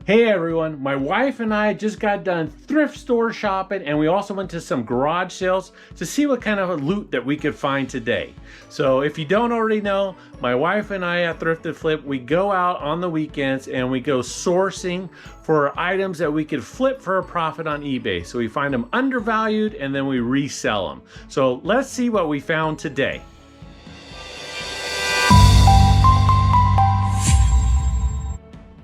Hey everyone, my wife and I just got done thrift store shopping, and we also went to some garage sales to see what kind of loot that we could find today. So if you don't already know, my wife and I at Thrift Flip, we go out on the weekends and we go sourcing for items that we could flip for a profit on eBay. So we find them undervalued and then we resell them. So let's see what we found today.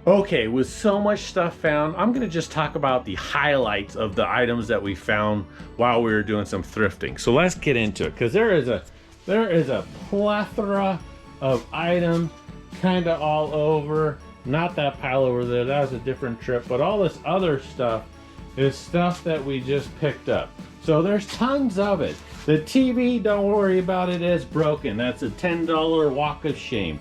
Okay, with so much stuff found, I'm gonna just talk about the highlights of the items that we found while we were doing some thrifting. So let's get into it, because there is a plethora of items kind of all over. Not that pile over there, that was a different trip, but all this other stuff is stuff that we just picked up. So there's tons of it. The TV, don't worry about it, it's broken. That's a $10 walk of shame.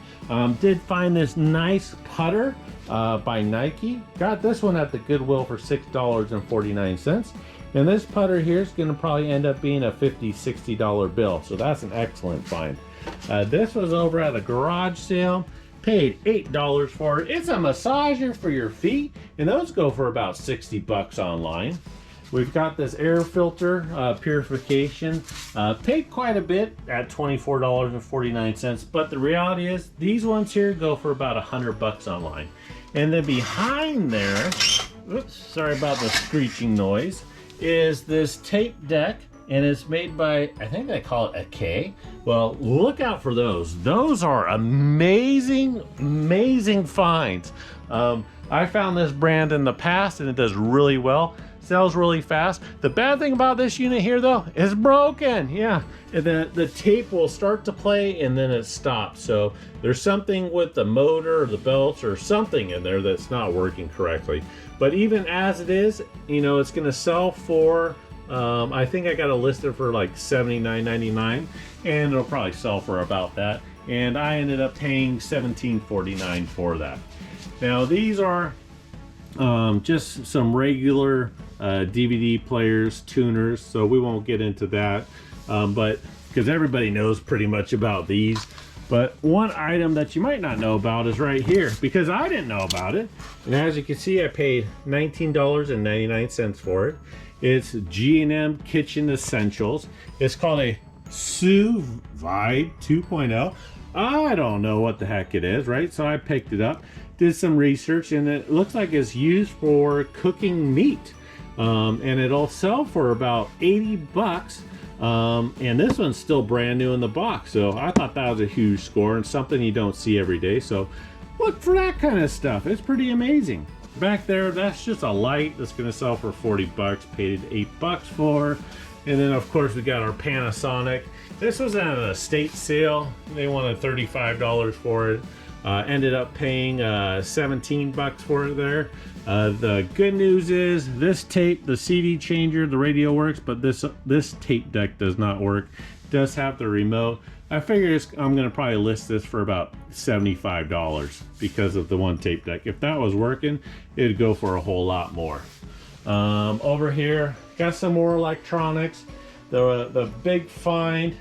Did find this nice putter by Nike. Got this one at the Goodwill for $6.49. And this putter here is going to probably end up being a $50, $60 bill. So that's an excellent find. This was over at a garage sale. Paid $8 for it. It's a massager for your feet, and those go for about 60 bucks online. We've got this air filter purification. Paid quite a bit at $24.49, but the reality is these ones here go for about 100 bucks online. And then behind there, oops, sorry about the screeching noise, is this tape deck, and it's made by, I think they call it a K. Well, look out for those. Those are amazing, amazing finds. I found this brand in the past and it does really well. Sells really fast. The bad thing about this unit here though, is broken. Yeah, the tape will start to play and then it stops. So there's something with the motor or the belts or something in there that's not working correctly. But even as it is, you know, it's gonna sell for, I think I got it listed for like $79.99, and it'll probably sell for about that. And I ended up paying $17.49 for that. Now these are just some regular DVD players, tuners, so we won't get into that, but because everybody knows pretty much about these. But one item that you might not know about is right here, because I didn't know about it. And as you can see, I paid $19.99 for it. It's G&M Kitchen Essentials. It's called a Sous Vide 2.0. I don't know what the heck it is, right? So I picked it up, did some research, and it looks like it's used for cooking meat. And it'll sell for about 80 bucks. And this one's still brand new in the box. So I thought that was a huge score and something you don't see every day. So look for that kind of stuff. It's pretty amazing. Back there, that's just a light that's going to sell for 40 bucks. Paid 8 bucks for. And then of course we got our Panasonic. This was at an estate sale. They wanted $35 for it. Ended up paying 17 bucks for it there. The good news is this tape, the CD changer, the radio works, but this tape deck does not work. It does have the remote. I figure I'm gonna probably list this for about $75 because of the one tape deck. If that was working, it'd go for a whole lot more. Over here, got some more electronics. The big find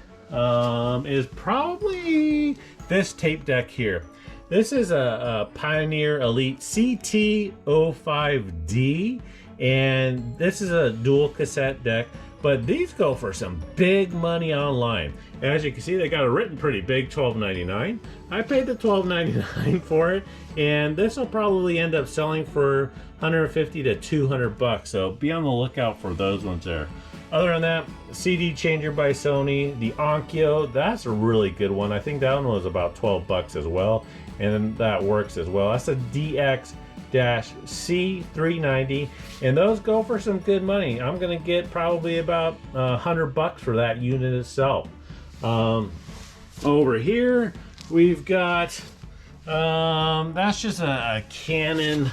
is probably this tape deck here. This is a Pioneer Elite CT05D, and this is a dual cassette deck, but these go for some big money online. As you can see, they got it written pretty big, $12.99. I paid the $12.99 for it, and this will probably end up selling for 150 to 200 bucks, so be on the lookout for those ones there. Other than that, CD changer by Sony, the Onkyo, that's a really good one. I think that one was about 12 bucks as well, and that works as well. That's a DX-C390, and those go for some good money. I'm gonna get probably about 100 bucks for that unit itself. Over here, we've got, that's just a Canon.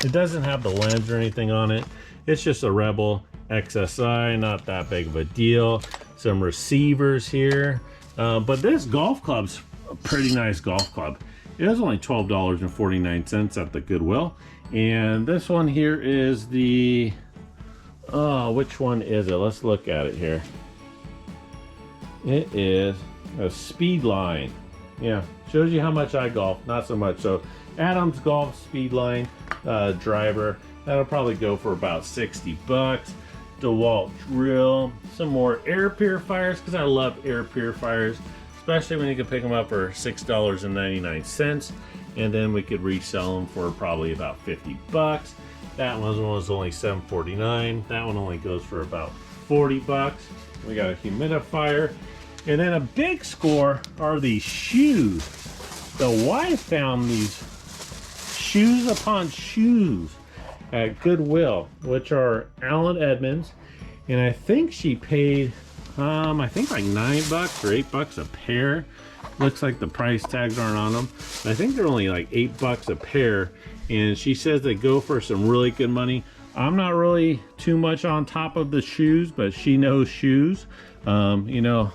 It doesn't have the lens or anything on it. It's just a Rebel XSI, not that big of a deal. Some receivers here, but this golf club's a pretty nice golf club. It was only $12.49 at the Goodwill. And this one here is the, which one is it? Let's look at it here. It is a Speedline. Yeah, shows you how much I golf, not so much. So Adams Golf Speedline driver. That'll probably go for about 60 bucks. DeWalt drill, some more air purifiers, because I love air purifiers, especially when you can pick them up for $6.99, and then we could resell them for probably about 50 bucks. That one was only $7.49. That one only goes for about 40 bucks. We got a humidifier, and then a big score are these shoes. The wife found these shoes upon shoes at Goodwill, which are Allen Edmonds, and I think she paid I think like $9 or $8 a pair. Looks like the price tags aren't on them. I think they're only like $8 a pair, and she says they go for some really good money. I'm not really too much on top of the shoes, but she knows shoes. You know,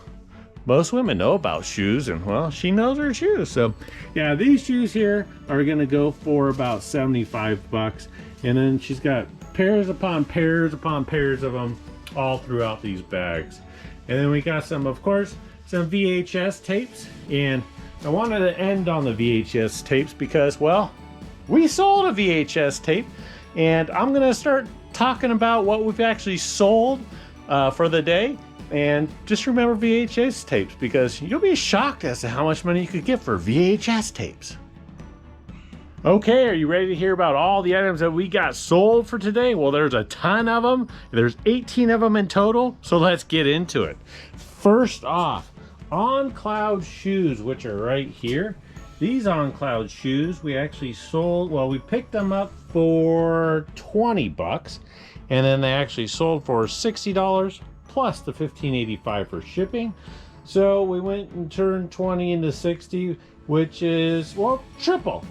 most women know about shoes, and well, she knows her shoes. So yeah, these shoes here are gonna go for about 75 bucks. And then she's got pairs upon pairs upon pairs of them all throughout these bags. And then we got some, of course, some VHS tapes. And I wanted to end on the VHS tapes because, well, we sold a VHS tape. And I'm gonna start talking about what we've actually sold for the day. And just remember VHS tapes, because you'll be shocked as to how much money you could get for VHS tapes. Okay, are you ready to hear about all the items that we got sold for today? Well, there's a ton of them. There's 18 of them in total, so let's get into it. First off, On Cloud shoes, which are right here. These On Cloud shoes we actually sold, well, we picked them up for 20 bucks, and then they actually sold for $60 plus the $15.85 for shipping. So we went and turned 20 into 60, which is, well, triple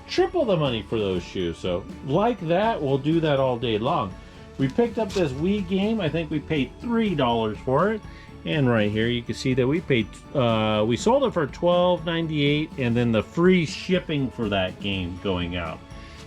the money for those shoes. So like that, we'll do that all day long. We picked up this Wii game. I think we paid $3 for it. And right here, you can see that we paid, we sold it for $12.98, and then the free shipping for that game going out.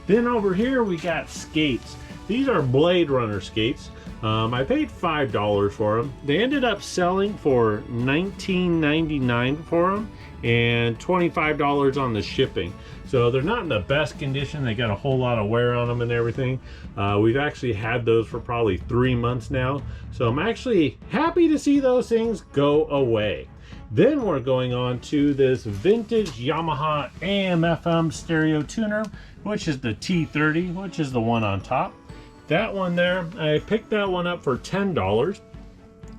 Then over here, we got skates. These are Blade Runner skates. I paid $5 for them. They ended up selling for $19.99 for them, and $25 on the shipping. So they're not in the best condition. They got a whole lot of wear on them and everything. We've actually had those for probably 3 months now. So I'm actually happy to see those things go away. Then we're going on to this vintage Yamaha AM/FM stereo tuner, which is the T30, which is the one on top. That one there, I picked that one up for $10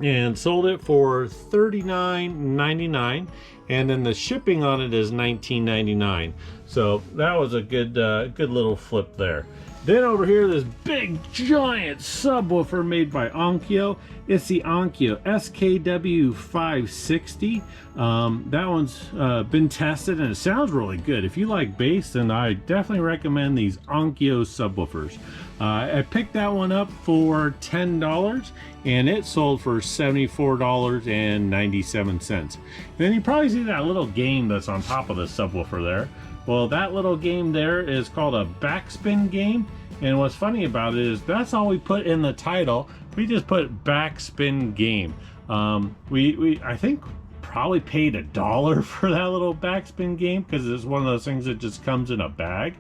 and sold it for $39.99, and then the shipping on it is $19.99. So that was a good little flip there. Then over here, this big giant subwoofer made by Onkyo. It's the Onkyo SKW 560. That one's been tested and it sounds really good. If you like bass, then I definitely recommend these Onkyo subwoofers. I picked that one up for $10 and it sold for $74.97. Then you probably see that little game that's on top of the subwoofer there. Well, that little game there is called a backspin game. And what's funny about it is that's all we put in the title. We just put backspin game. I think probably paid $1 for that little backspin game because it's one of those things that just comes in a bag.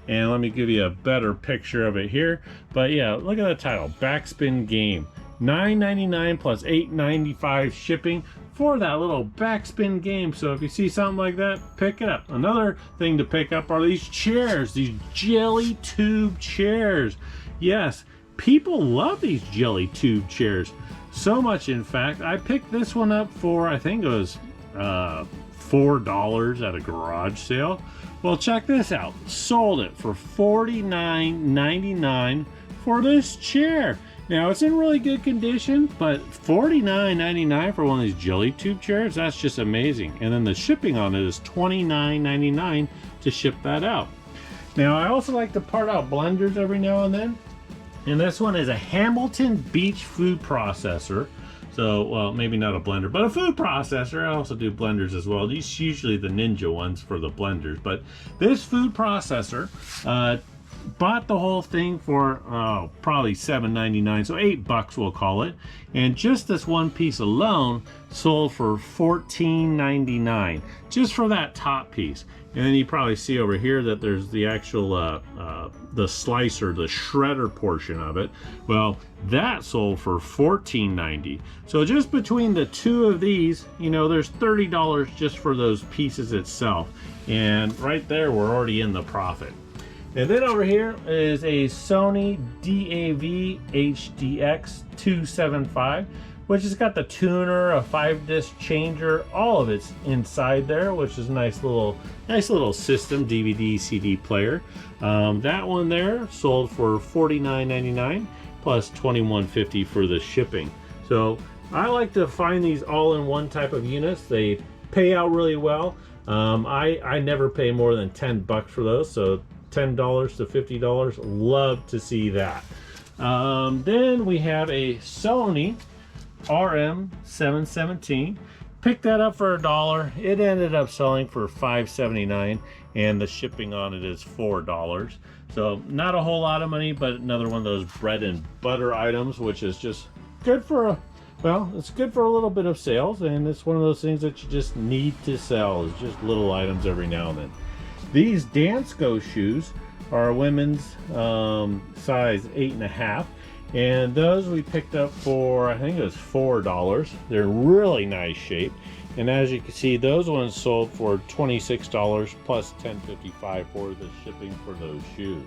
And let me give you a better picture of it here. But yeah, look at the title, backspin game. $9.99 plus $8.95 shipping for that little backspin game. So if you see something like that, pick it up. Another thing to pick up are these chairs, these jelly tube chairs. Yes, people love these jelly tube chairs. So much, in fact, I picked this one up for, I think it was $4 at a garage sale. Well, check this out. Sold it for $49.99 for this chair. Now, it's in really good condition, but $49.99 for one of these jelly tube chairs, that's just amazing. And then the shipping on it is $29.99 to ship that out. Now, I also like to part out blenders every now and then. And this one is a Hamilton Beach food processor. So, well, maybe not a blender, but a food processor. I also do blenders as well. These are usually the Ninja ones for the blenders. But this food processor, bought the whole thing for probably $7.99, so $8 we'll call it. And just this one piece alone sold for $14.99, just for that top piece. And then you probably see over here that there's the actual the slicer, the shredder portion of it. Well, that sold for $14.90. So just between the two of these, you know, there's $30 just for those pieces itself. And right there, we're already in the profit. And then over here is a Sony DAV HDX 275, which has got the tuner, a 5-disc changer, all of it's inside there, which is a nice little system, DVD, CD player. That one there sold for $49.99 plus $21.50 for the shipping. So I like to find these all-in-one type of units. They pay out really well. I never pay more than 10 bucks for those, so $10 to $50, love to see that. Then we have a Sony RM717. Picked that up for $1. It ended up selling for $5.79, and the shipping on it is $4. So not a whole lot of money, but another one of those bread and butter items, which is just good for it's good for a little bit of sales, and it's one of those things that you just need to sell. It's just little items every now and then. These Dansko shoes are women's size 8.5, and those we picked up for, I think it was $4. They're really nice shape, and as you can see, those ones sold for $26 plus $10.55 for the shipping for those shoes.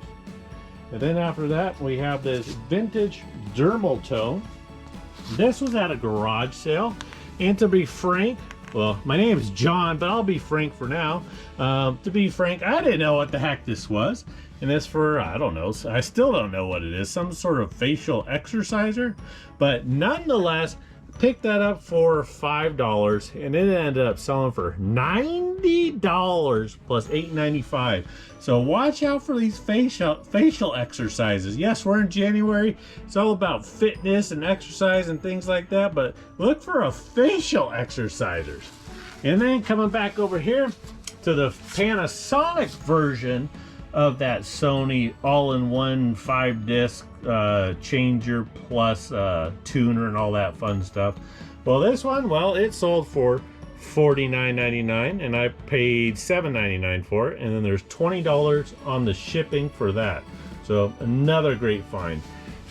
And then after that, we have this vintage dermal tone. This was at a garage sale, and to be frank, well, my name is John, but I'll be frank for now. To be frank, I didn't know what the heck this was. And it's for, I don't know, I still don't know what it is. Some sort of facial exerciser. But nonetheless, picked that up for $5, and it ended up selling for $90 plus $8.95. So watch out for these facial exercises. Yes, we're in January. It's all about fitness and exercise and things like that, but look for a facial exercisers. And then coming back over here to the Panasonic version of that Sony all-in-one 5-disc changer plus tuner and all that fun stuff. Well, this one, well, it sold for $49.99, and I paid $7.99 for it, and then there's $20 on the shipping for that. So another great find.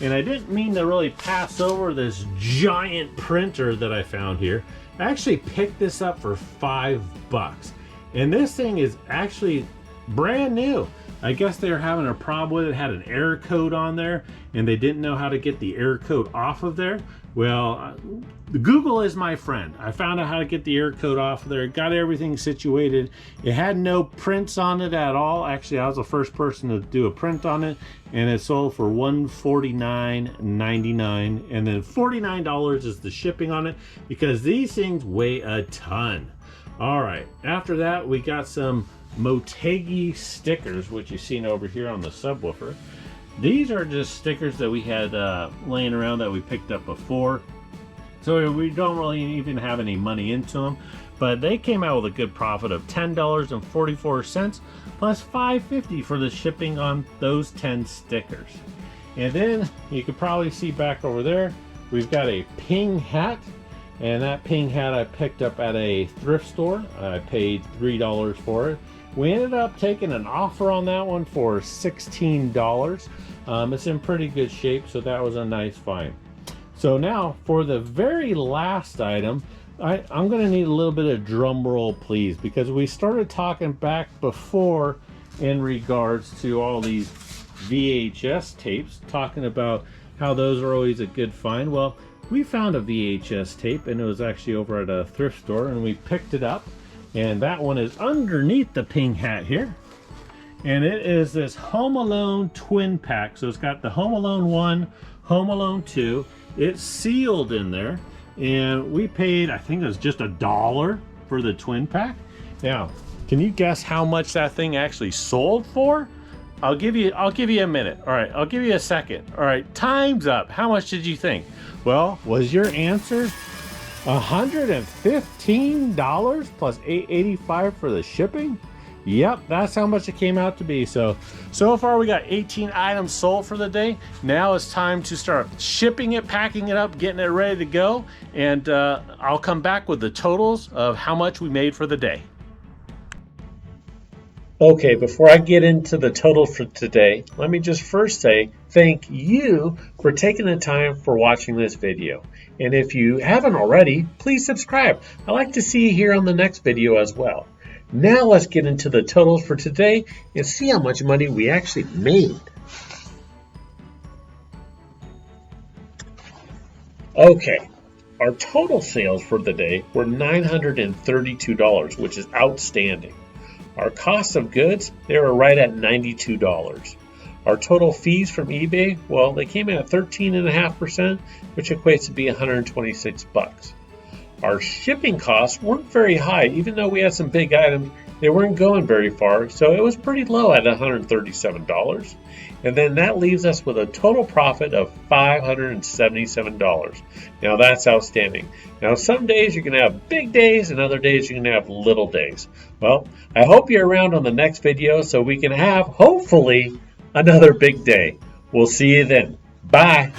And I didn't mean to really pass over this giant printer that I found here. I actually picked this up for $5, and this thing is actually brand new. I guess they were having a problem with it. It had an error code on there, and they didn't know how to get the error code off of there. Well, Google is my friend. I found out how to get the error code off of there, got everything situated. It had no prints on it at all. Actually, I was the first person to do a print on it, and it sold for $149.99, and then $49 is the shipping on it, because these things weigh a ton. All right, after that, we got some Motegi stickers, which you've seen over here on the subwoofer. These are just stickers that we had laying around that we picked up before, so we don't really even have any money into them, but they came out with a good profit of $10.44 plus $5.50 for the shipping on those 10 stickers. And then you can probably see back over there, we've got a Ping hat, and that Ping hat I picked up at a thrift store. I paid $3 for it. We ended up taking an offer on that one for $16. It's in pretty good shape, so that was a nice find. So now for the very last item, I'm going to need a little bit of drum roll, please, because we started talking back before in regards to all these VHS tapes, talking about how those are always a good find. Well, we found a VHS tape, and it was actually over at a thrift store, and we picked it up. And that one is underneath the Ping hat here. And it is this Home Alone twin pack. So it's got the Home Alone 1, Home Alone 2. It's sealed in there. And we paid, I think it was just $1 for the twin pack. Now, can you guess how much that thing actually sold for? I'll give you a minute. All right, I'll give you a second. All right, time's up. How much did you think? Well, was your answer $115 plus $8.85 for the shipping? Yep, that's how much it came out to be. So far we got 18 items sold for the day. Now it's time to start shipping it, packing it up, getting it ready to go, and I'll come back with the totals of how much we made for the day. Okay, before I get into the total for today, let me just first say thank you for taking the time for watching this video. And if you haven't already, please subscribe. I'd like to see you here on the next video as well. Now let's get into the totals for today and see how much money we actually made. Okay, our total sales for the day were $932, which is outstanding. Our cost of goods, they were right at $92. Our total fees from eBay, well, they came in at 13.5%, which equates to be $126. Our shipping costs weren't very high, even though we had some big items. They weren't going very far, so it was pretty low at $137. And then that leaves us with a total profit of $577. Now that's outstanding. Now some days you're going to have big days and other days you're going to have little days. Well, I hope you're around on the next video so we can have, hopefully, another big day. We'll see you then. Bye.